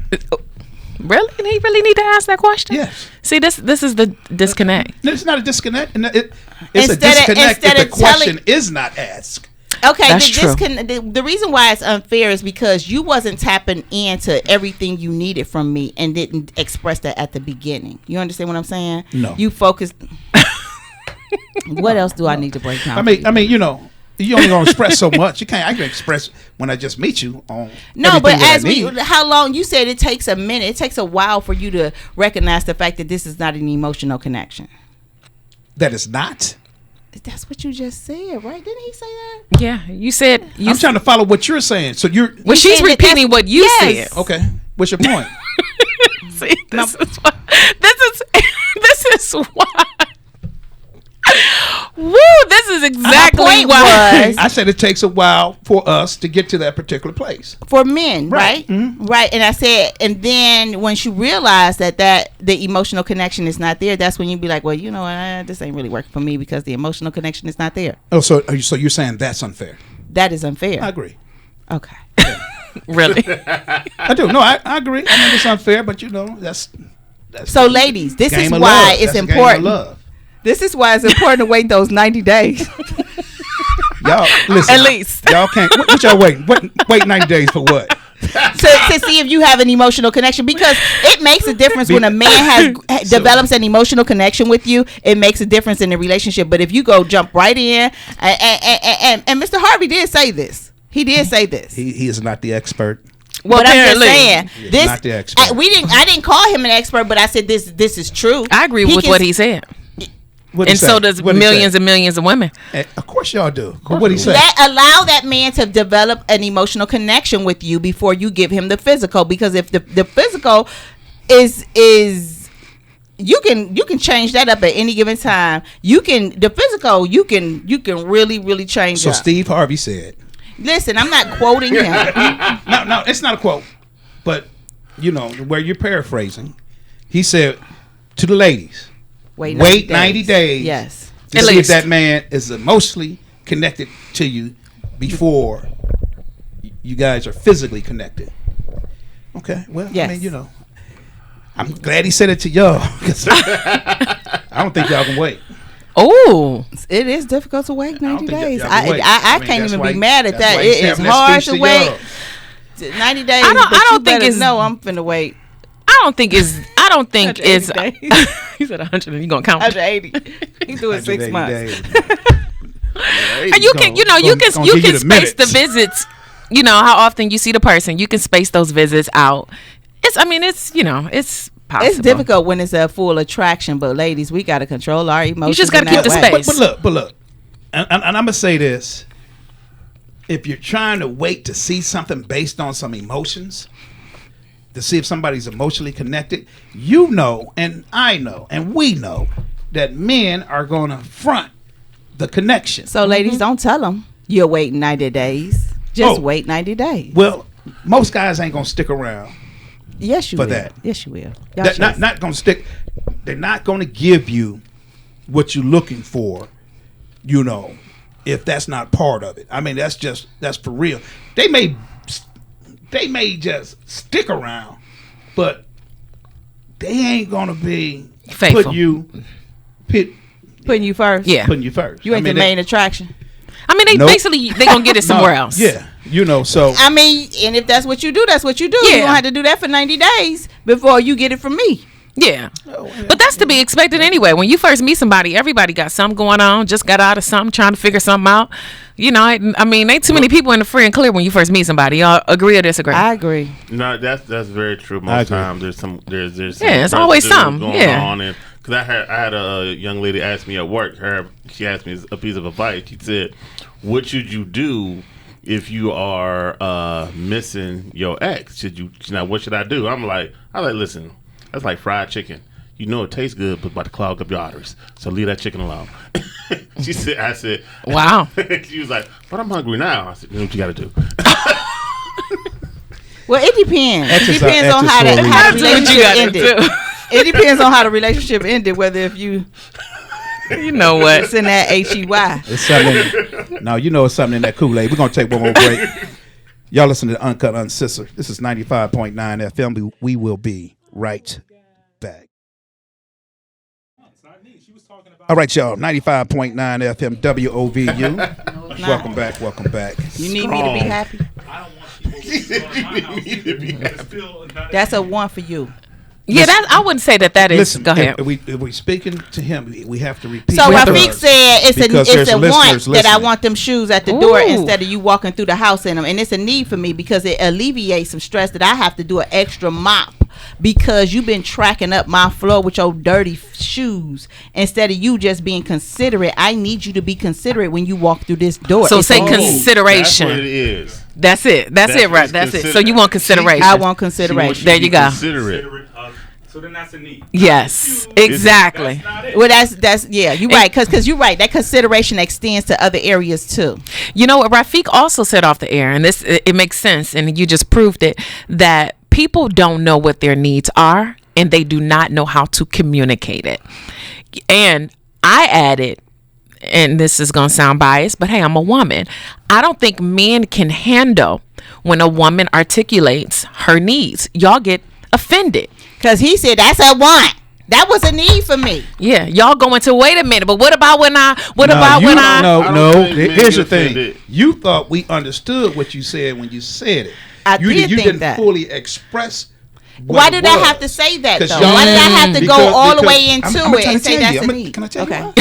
Really? He really need to ask that question? Yes. See, this is the disconnect. It's not a disconnect. It's a Instead of- disconnect instead if the of telling- question is not asked. Okay, That's true. the reason why it's unfair is because you wasn't tapping into everything you needed from me and didn't express that at the beginning. You understand what I'm saying? No. You focused. What else do I need to break down? I mean, you only gonna express so much. I can express when I just meet you on. No, but everything that as I we, need. how long you said it takes a minute. It takes a while for you to recognize the fact that this is not an emotional connection. That is not. That's what you just said, right? Didn't he say that? Yeah. You said you. I'm trying to follow what you're saying. So you're well, she's saying that repeating what you yes. said. okay. What's your point? See, this is why. Woo! This is exactly point why. was- I said it takes a while for us to get to that particular place. For men, Right. right? Right. And I said, and then once you realize that the emotional connection is not there, that's when you be like, well, you know what, this ain't really working for me because the emotional connection is not there. Oh, so you're saying that's unfair? That is unfair. I agree. Okay. Really? I do. No, I agree. I mean, it's unfair, but that's So, ladies, this game is of why love. it's That's a game of important. love. This is why it's important to wait those 90 days. Y'all listen. At least. Y'all can't. What y'all waiting? Wait 90 days for what? to see if you have an emotional connection, because it makes a difference when a man develops an emotional connection with you. It makes a difference in the relationship. But if you go jump right in, and Mr. Harvey did say this. He did say this. He is not the expert. Well, But I'm just apparently. saying, this not the expert. I didn't call him an expert, but I said this is true. I agree He with can- what he said. What'd he And say? so does What'd he millions say? and millions of women. Of course y'all do. But what'd he say? Allow that man to develop an emotional connection with you before you give him the physical, because if the physical is you can change that up at any given time. You can really change So up. Steve Harvey said. Listen, I'm not quoting him. No, it's not a quote. But where you're paraphrasing, he said to the ladies, Wait 90 days. Yes. To At see least. if that man is emotionally connected to you before you guys are physically connected. Okay. Well, Yes. I mean, I'm glad he said it to y'all, 'cause I don't think y'all can wait. Oh, It is difficult to wait 90 think days. y'all can wait. I mean, can't that's even why- be mad at that's that. why he's It is having that hard speech to to wait. y'all. 90 days. I don't but you think better it's- know I'm finna wait. I don't think it's. 180 days. He said 100. And you gonna count? 180. He do it 6 180 months. days. And you can, you can Gonna give space you the the minutes. visits. You know how often you see the person. You can space those visits out. It's it's possible. It's difficult when it's a full attraction, but ladies, we got to control our emotions. just gotta in keep that the way. space. But look, and I'm gonna say this: if you're trying to wait to see something based on some emotions, to see if somebody's emotionally connected, and I know, and we know that men are gonna front the connection. So, ladies, don't tell them you're waiting 90 days. Just Oh. wait 90 days. Well, most guys ain't gonna stick around. Yes, you for will. that. Yes, you will. Y'all That, should. not gonna stick. They're not gonna give you what you're looking for. If that's not part of it. I mean, that's for real. They may just stick around, but they ain't gonna be Faithful. Putting you first. Yeah. putting you first. You ain't the main attraction. I mean, they Nope. basically they gonna get it somewhere else. Yeah, you know. So I mean, and if that's what you do, that's what you do. Yeah. You don't have to do that for 90 days before you get it from me. Yeah. But that's to be expected anyway. When you first meet somebody, everybody got something going on, just got out of something, trying to figure something out. You know, I mean, ain't too many people in the free and clear when you first meet somebody. Y'all agree or disagree? I agree. No, that's very true. I Most agree. times there's some Yeah, it's always residue some, going yeah. on, and because I had a young lady ask me at work. She asked me a piece of advice. She said, "What should you do if you are missing your ex? What should I do?" I'm like, listen, that's like fried chicken. You know it tastes good, but about to clog up your arteries. So leave that chicken alone. I said, Wow. She was like, but I'm hungry now. I said, you know what you got to do. Well, it depends. It Exercise- depends on how the exercise That's what you relationship gotta ended. do. It depends on how the relationship ended, whether if you You know what? it's in that HEY. it's something. No, you know it's something in that Kool-Aid. We're gonna take one more break. Y'all listen to Uncut Uncensored. This is 95.9 FM. We will be right back. All right, y'all. 95.9 FM WOVU. Welcome back. Welcome back. You need me to be happy? I don't want people to go to my house either. It's still not That's a one for you. Yeah, that I wouldn't say that is. Listen, Go ahead. if we speaking to him, we have to repeat. So We have to- Rafiq said Because it's there's a want listeners that I listening. want them shoes at the door Ooh. instead of you walking through the house in them, and it's a need for me because it alleviates some stress that I have to do an extra mop because you've been tracking up my floor with your dirty shoes instead of you just being considerate. I need you to be considerate when you walk through this door. So It's say a need. That's what it consideration. is. That's it. That's it, right? it's That's it. So consider- you want consideration? I want consideration. There you go. Considerate. considerate of. So then that's a need. Yes, Shoes, exactly. That's not it. Well, that's yeah, you're right, because you're right. That consideration extends to other areas too. You know what Rafiq also said off the air, and this it makes sense, and you just proved it, that people don't know what their needs are, and they do not know how to communicate it. And I added, and this is gonna sound biased, but hey, I'm a woman. I don't think men can handle when a woman articulates her needs. Y'all get offended. Because he said that's a want. That was a need for me. Yeah, y'all going to wait a minute, but what about when I? What No, about you when don't I? know. I No, don't think men here's the get thing. offended. You thought we understood what you said when you said it. I you did think didn't that. fully express. what Why it did I was. have to say that 'Cause though? y'all- Why did I have to go Because- all the because- way into I'm it trying and to say tell that's you. a need? Can I tell you Okay. why?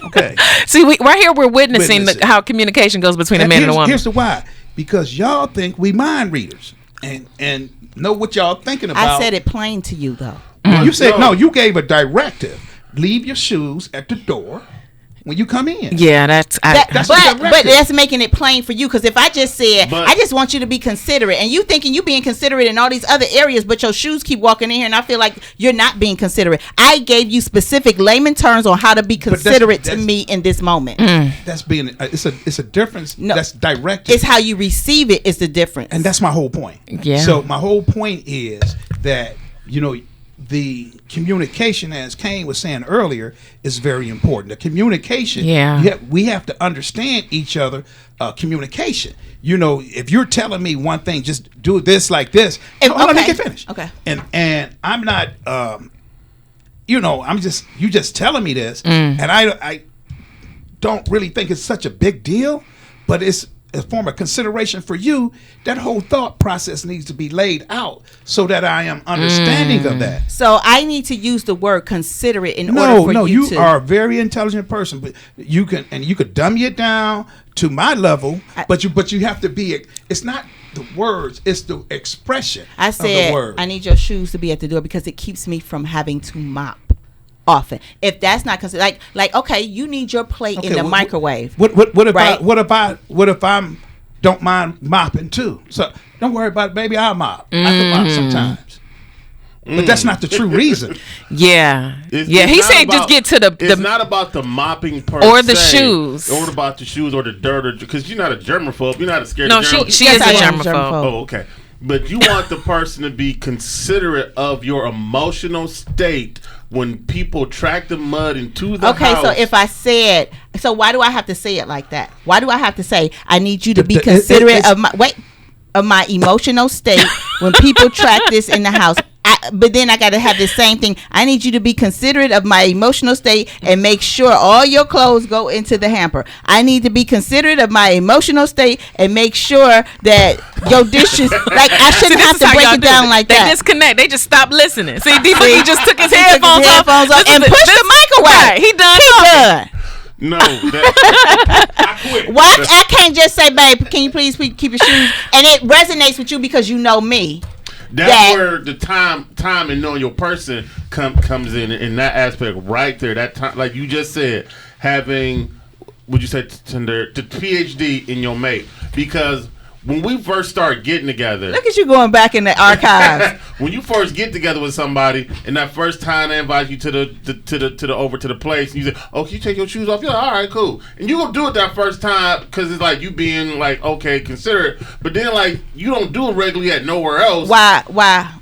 Okay. See, right here we're witnessing Witness it. how communication goes between a man and a here's, woman. here's the why. Because y'all think we mind readers and know what y'all thinking about. I said it plain to you though. You said no. You gave a directive. Leave your shoes at the door when you come in. Yeah, that's That's but a directive. that's making it plain for you, because if I just said But- I just want you to be considerate, and you thinking you being considerate in all these other areas, but your shoes keep walking in here, and I feel like you're not being considerate. I gave you specific layman terms on how to be considerate to that's- me in this moment. That's being. It's a difference. No. That's directive. It's how you receive it is the difference. And that's my whole point. Yeah. So my whole point is that, you know, the communication, as Kane was saying earlier, is very important. The communication, Yeah. we have to understand each other. Communication. You know, if you're telling me one thing, just do this like this. Hold on, let me okay. get finished. Okay. And I'm not, you know, you just telling me this, and I don't really think it's such a big deal, but it's a form of consideration for you. That whole thought process needs to be laid out so that I am understanding of that. So I need to use the word considerate in order for No, you you to. are a very intelligent person, but you could dummy it down to my level, but you have to be. It's not the words; it's the expression. I of the said word. I need your shoes to be at the door because it keeps me from having to mop often. If that's not considered, like okay, you need your plate in the microwave. What if Right. what if I'm don't mind mopping too? So don't worry about it, baby. I'll mop. I can mop sometimes, but that's not the true reason. yeah. It's Yeah, he not said about- just get to It's the not about the mopping per Or the se, shoes. or about the shoes or the dirt, or because you're not a germaphobe. You're not scared. No, of germs. she Yes, is I a am germaphobe. Oh, okay. But you want the person to be considerate of your emotional state when people track the mud into the Okay, house. so if I said, so why do I have to say it like that? Why do I have to say I need you to be The- considerate it's- of my emotional state when people track this in the house? but then I got to have the same thing. I need you to be considerate of my emotional state and make sure all your clothes go into the hamper. I need to be considerate of my emotional state and make sure that your dishes, like I shouldn't have to break it down like they that. They disconnect. They just stop listening. See, D Boogie just took his He headphones off and pushed the mic away. Right, he done. No, I quit. Why I can't just say, babe, can you please keep your shoes? And it resonates with you because you know me. That's where the time and knowing your person comes in that aspect right there. That time, like you just said, having, would you say, the PhD in your mate, because when we first started getting together, look at you going back in the archives. When you first get together with somebody, and that first time they invite you to the over to the place, and you say, "Oh, can you take your shoes off?" You're like, "All right, cool." And you gonna do it that first time because it's like you being like, okay, consider it. But then like you don't do it regularly at nowhere else. Why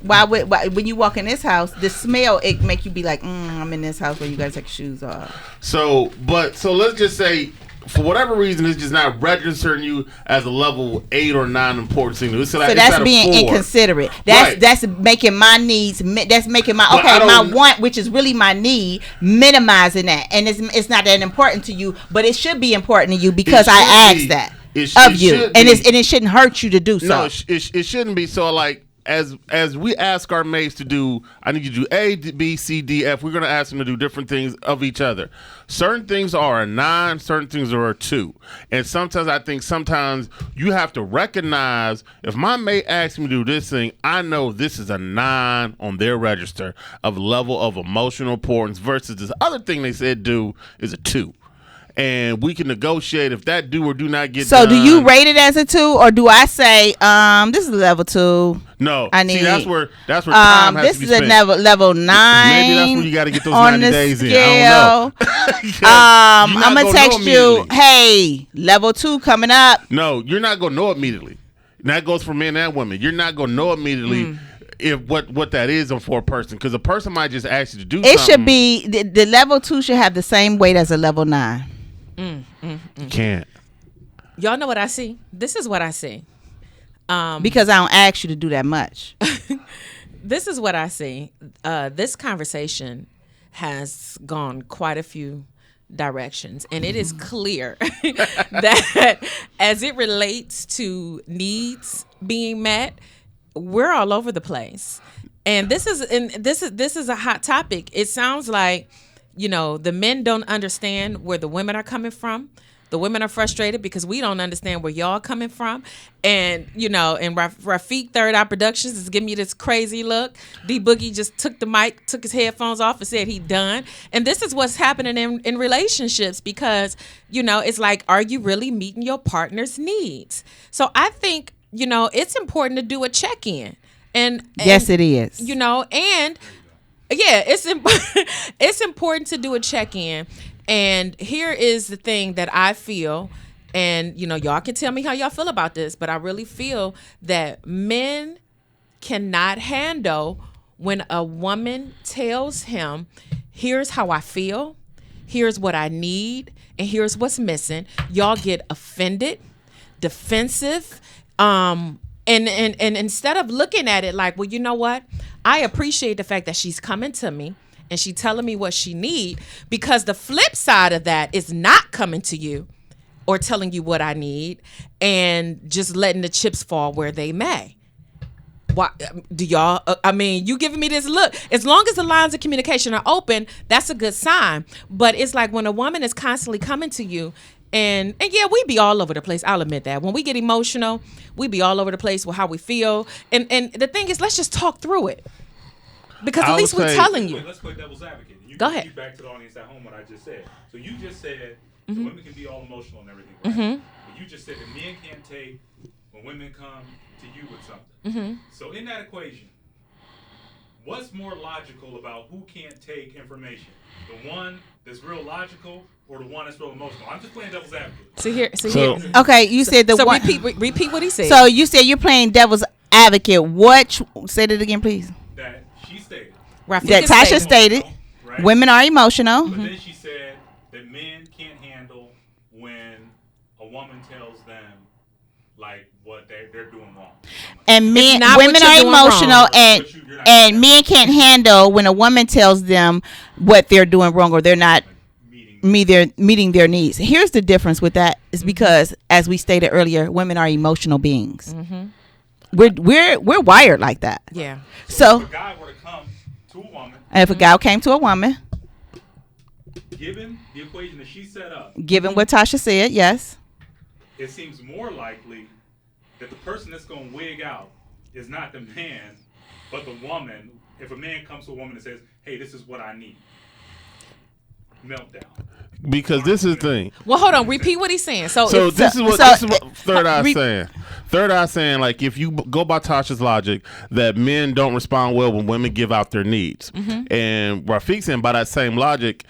when you walk in this house, the smell it make you be like, I'm in this house where you gotta take your shoes off. So let's just say, for whatever reason, it's just not registering you as a level 8 or 9 important signal. So that's being inconsiderate. That's making my needs. That's making my my want, which is really my need, minimizing that, and it's not that important to you, but it should be important to you because I asked that of you, and it shouldn't hurt you to do so. No, it shouldn't be. So like. As we ask our mates to do, I need you to do A, B, C, D, F. We're going to ask them to do different things of each other. Certain things are a 9, certain things are a 2. And sometimes you have to recognize if my mate asks me to do this thing, I know this is a 9 on their register of level of emotional importance versus this other thing they said do is a 2. And we can negotiate if that do or do not get done. So do you rate it as a 2, or do I say, this is a level 2? No, I need. See, that's where time has to be spent. This is a level 9. Maybe that's when you got to get those 90 days in. I don't know. I'm gonna text you, hey, level 2 coming up. No, you're not gonna know immediately. And that goes for men and women. You're not gonna know immediately. If what that is for a person, because a person might just ask you to do something. It should be the level 2 should have the same weight as a level 9. Can't. Y'all know what I see? This is what I see. Because I don't ask you to do that much. This is what I see. This conversation has gone quite a few directions, and it is clear that as it relates to needs being met, we're all over the place. And this is a hot topic. It sounds like, the men don't understand where the women are coming from. The women are frustrated because we don't understand where y'all coming from. And, and Rafiq Third Eye Productions is giving me this crazy look. D Boogie just took the mic, took his headphones off and said he done. And this is what's happening in relationships because, it's like, are you really meeting your partner's needs? So I think, it's important to do a check-in. And yes, it is. And yeah, it's important to do a check-in. And here is the thing that I feel, and y'all can tell me how y'all feel about this, but I really feel that men cannot handle when a woman tells him, here's how I feel, here's what I need, and here's what's missing. Y'all get offended, defensive, and instead of looking at it like, well, you know what? I appreciate the fact that she's coming to me and she telling me what she need, because the flip side of that is not coming to you or telling you what I need and just letting the chips fall where they may. Why do y'all? You giving me this look. As long as the lines of communication are open, that's a good sign. But it's like when a woman is constantly coming to you, and yeah, we be all over the place. I'll admit that. When we get emotional, we be all over the place with how we feel. And the thing is, let's just talk through it. Because at least we're telling you. Let's play devil's advocate. You Go can ahead. Get back to the audience at home what I just said. So you just said women can be all emotional and everything. Right? But you just said that men can't take when women come to you with something. So in that equation, what's more logical about who can't take information? The one that's real logical or the one that's real emotional? I'm just playing devil's advocate. Here. Okay, you said the one. Repeat what he said. So you said you're playing devil's advocate. Say that again, please. That she stated. That Tasha stated. Right? Women are emotional. But then she said that men can't handle when a woman tells them, like what they're doing wrong. And men, not what women you're are doing emotional, wrong. and But you're not and men can't handle when a woman tells them what they're doing wrong or they're not meeting their needs. Here's the difference with that is because, as we stated earlier, women are emotional beings. We're wired like that. Yeah. So, If a guy were to come to a woman, and if a guy came to a woman, given the equation that she set up, given what Tasha said, yes, it seems more likely that the person that's going to wig out is not the man, but the woman. If a man comes to a woman and says, "Hey, this is what I need," meltdown. Because this is the thing. Well, hold on. Repeat what he's saying. So This is what Third Eye re- saying. Third Eye saying, like, if you go by Tasha's logic, that men don't respond well when women give out their needs, and Rafiq saying by that same logic,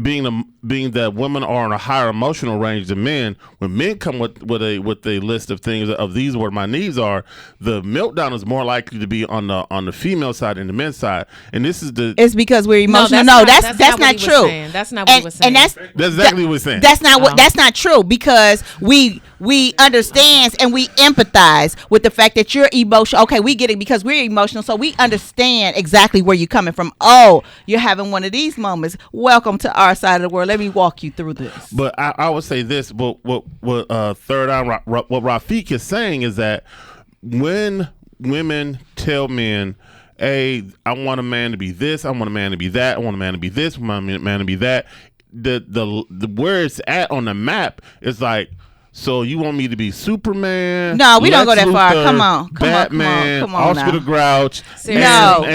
being that women are on a higher emotional range than men, when men come with a list of things of these are what my needs are, the meltdown is more likely to be on the female side than the men's side, and this is the it's because we're emotional. No, No, that's that's not what not he was true. saying. That's not what he was saying. And that's exactly what he's saying. That's not what. That's not true because we understand and we empathize with the fact that you're emotional. Okay, we get it because we're emotional, so we understand exactly where you're coming from. Oh, you're having one of these moments. Welcome to our side of the world. Let me walk you through this. But I would say this. But what Third Eye, what Rafiq is saying is that when women tell men, "Hey, I want a man to be this. I want a man to be that. I want a man to be this. I want a man to be that," the where it's at on the map is like. So you want me to be Superman? No, we don't go Lex that far. Luthor, Come on. Batman, Come on Oscar now. the Grouch. Seriously. No,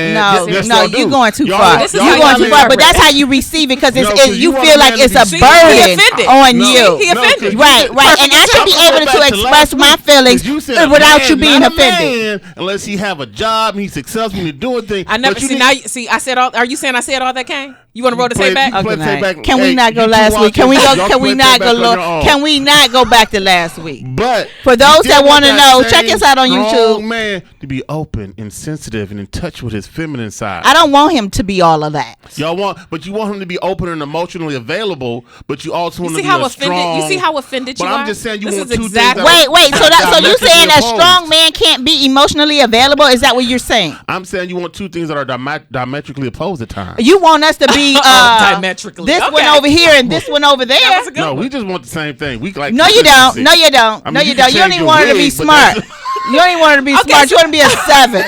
yes, no, y'all do. you're going too Y'all- far. This is You're how going y'all too far, but interpret that's it. how you receive it because No, 'cause you you want feel a like man to it's be a seen. burden He offended. on No, you. He offended. Right, right, and I should be able to express my feelings You said without man, you being not a offended. man, unless he have a job and he's successful and he's doing things. I never But you see need- now. See, I said all. Are you saying I said all that came? You want to roll the play- tape back? you play Okay, tape night. back. Can we Hey, not go you two last week? Can we watch go? it. Can we Y'all not play go? tape back on your own. Can we not go back to last week? But For those you that still wanna want know, that check same us out on strong YouTube. Man, to be open and sensitive and in touch with his feminine side. I don't want him to be all of that. Y'all want, but you want him to be open and emotionally available. But you also want You to see be how a offended? strong. You see how offended you But are? I'm just saying you This want is two exactly. things. Wait, so you diametrically saying a opposed. strong man can't be emotionally available? Is that what you're saying? I'm saying you want two things that are diametrically opposed at times. You want us to be Diametrically. this one Okay. over here and this one over there? That was a good No, one. we just want the same thing. We like. No, you don't. consistency. No, you don't. I mean, No, you you don't. can You don't change even your want her to be wig, but smart. that's- You don't even want her to be Okay, smart. You want to be a 7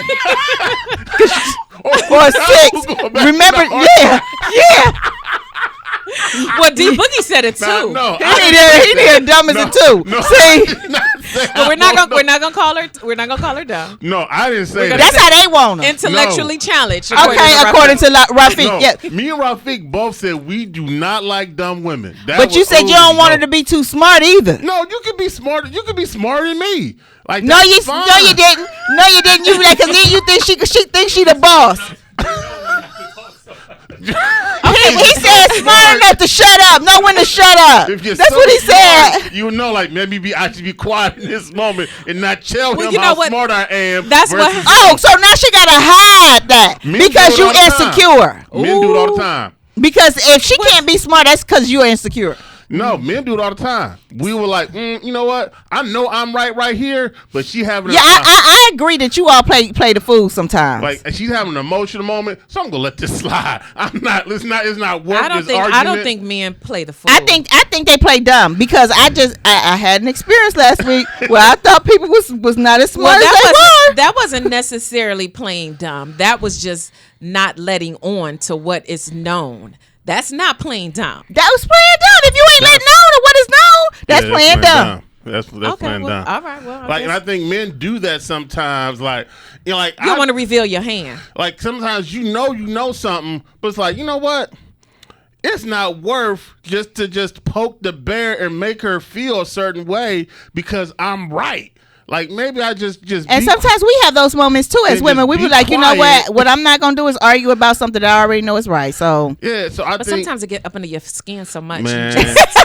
or a 6. Remember? Yeah. Well, D Boogie said it too. No, He need a dumb as a 2. No, See, But we're not gonna call her. We're not gonna call her dumb. No, I didn't say gonna that. that's how they want her. Intellectually challenged. Okay, according to Rafiq. No, Yeah. me and Rafiq both said we do not like dumb women. That But you was- said you don't want her no. to be too smart either. No, you could be smarter. You could be smarter than me. Like No, that's you fine. no, you didn't. No, you didn't. You like, cause then you think she thinks she the boss. He said smart enough to shut up. Know when to shut up. If you're That's so what he smart, said. You know, like maybe I should be quiet in this moment and not tell Well, him you know how what? smart I am. That's what- versus- Oh, so now she gotta hide that Men because do it you all the time. insecure. Men do it all the time. Because if she can't be smart, that's because you're insecure. No, men do it all the time. We were like, you know what? I know I'm right here, but she having Yeah, I agree that you all play the fool sometimes. like she's having an emotional moment, so I'm gonna let this slide. I'm not. It's not worth I don't this think. argument. I don't think men play the fool. I think they play dumb because I had an experience last week where I thought people was not as smart Well, as they were. that wasn't necessarily playing dumb. That was just not letting on to what is known. That's not playing dumb. That was playing dumb. If you ain't letting know to what is known, that's Yeah, playing dumb. That's Okay, playing well, dumb. all right, well, I like, and I guess- think men do that sometimes. Like, you know, like You don't want to reveal your hand. like sometimes you know something, but it's like, you know what? It's not worth just poke the bear and make her feel a certain way because I'm right. Like maybe I just And be- sometimes we have those moments too as And women. just We be be like, you know quiet. what I'm not gonna do is argue about something that I already know is right. So yeah. So I But think sometimes it get up under your skin so much. man, You just,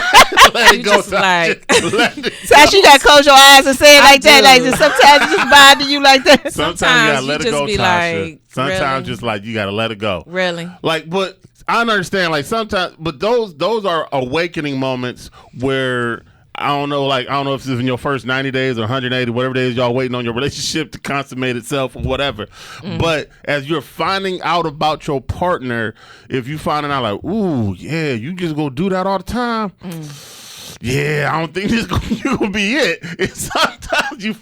let it you go. just like- Let it so you gotta close your eyes and say it I like that. do. Like just sometimes it just bother you like that. Sometimes you Sometimes gotta let you it just go, be Tasha. like, Sometimes really? just like you gotta let it go. really. Like, but I understand. Like sometimes, but those are awakening moments where I don't know if this is in your first 90 days or 180, whatever days y'all waiting on your relationship to consummate itself or whatever. But as you're finding out about your partner, if you finding out like, ooh, yeah, you just go do that all the time. Yeah, I don't think this gonna be it. And sometimes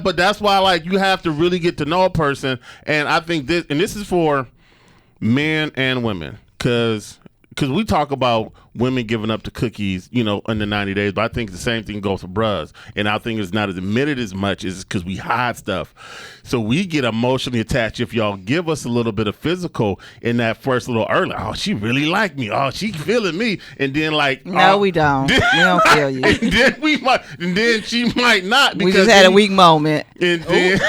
but that's why like you have to really get to know a person. And I think this is for men and women, because we talk about women giving up the cookies, in the 90 days, but I think the same thing goes for bros. And I think it's not as admitted as much is because we hide stuff. So we get emotionally attached if y'all give us a little bit of physical in that first little early. Oh, she really like me. Oh, she feeling me. And then like, no, we don't. We don't feel you. And then she might not. We just had a weak moment. And then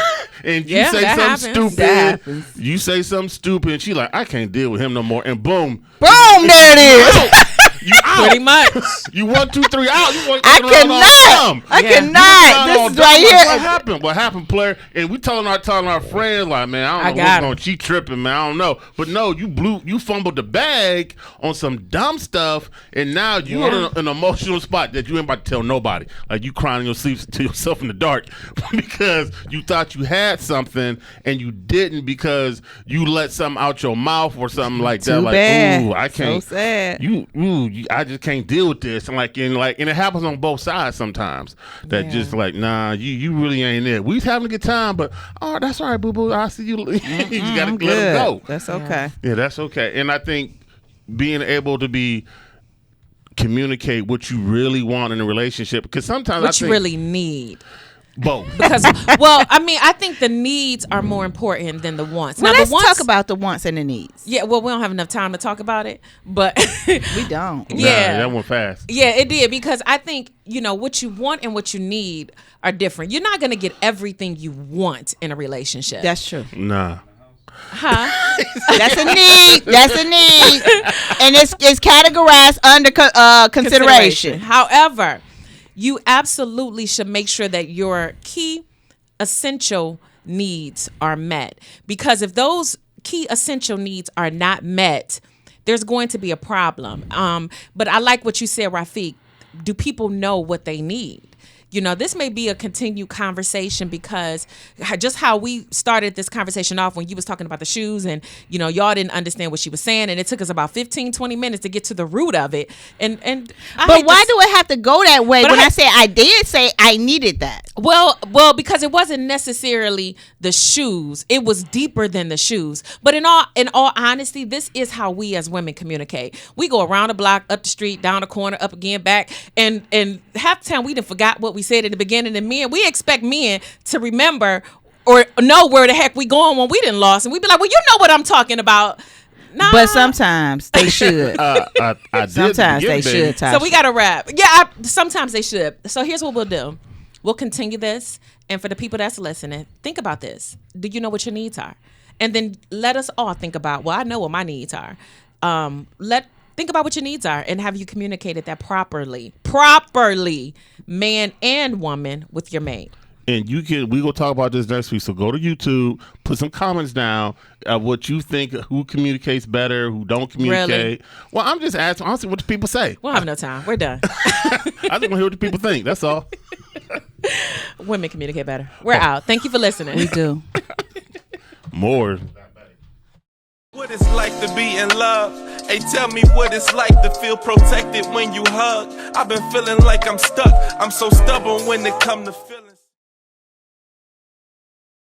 and you say something stupid. You say something stupid, and she like, I can't deal with him no more. And boom, there it is. You out. Pretty much. You 1, 2, 3 out. You I cannot. This is right here. What happened, player? And we telling our friends like, man, I don't know what's going on. She tripping, man. I don't know. But no, you fumbled the bag on some dumb stuff, and now you in an emotional spot that you ain't about to tell nobody. Like you crying in your sleep to yourself in the dark because you thought you had something and you didn't because you let something out your mouth or something like that. Too like, bad. ooh, I can't. So sad. I just can't deal with this, and and it happens on both sides sometimes. That just like, nah, you really ain't it. We having a good time, but that's all right, boo boo. I see you. You just gotta let it go. That's okay. Yeah, that's okay. And I think being able to communicate what you really want in a relationship, because sometimes what you really need. Both. Because, I think the needs are more important than the wants. Well, now, let's talk about the wants and the needs. Yeah, well, we don't have enough time to talk about it, but we don't. Yeah, that went fast. Yeah, it did, because I think what you want and what you need are different. You're not going to get everything you want in a relationship. That's true. Nah. Huh? That's a need. That's a need, and it's categorized under consideration. However, you absolutely should make sure that your key essential needs are met, because if those key essential needs are not met, there's going to be a problem. But I like what you said, Rafiq. Do people know what they need? This may be a continued conversation, because just how we started this conversation off when you was talking about the shoes and, y'all didn't understand what she was saying. And it took us about 15, 20 minutes to get to the root of it. But why do it have to go that way when I say I did say I needed that? Well, because it wasn't necessarily the shoes. It was deeper than the shoes. But in all honesty, this is how we as women communicate. We go around the block, up the street, down the corner, up again, back. And half the time we done forgot what we said at the beginning. And we expect men to remember or know where the heck we going when we didn't lost. And we be like, well, you know what I'm talking about. Nah. But sometimes they should. Sometimes they should. So we got to wrap. Yeah, sometimes they should. So here's what we'll do. We'll continue this. And for the people that's listening, think about this. Do you know what your needs are? And then let us all think about, well, I know what my needs are. Think about what your needs are, and have you communicated that properly, man and woman, with your mate. And we gonna talk about this next week. So go to YouTube, put some comments down of what you think, who communicates better, who don't communicate. Really? Well, I'm just asking. Honestly, what do people say? We don't have no time. We're done. I just want to hear what the people think. That's all. Women communicate better. We're out. Thank you for listening. We do. More. What it's like to be in love. Hey, tell me what it's like to feel protected when you hug. I've been feeling like I'm stuck. I'm so stubborn when it come to feeling.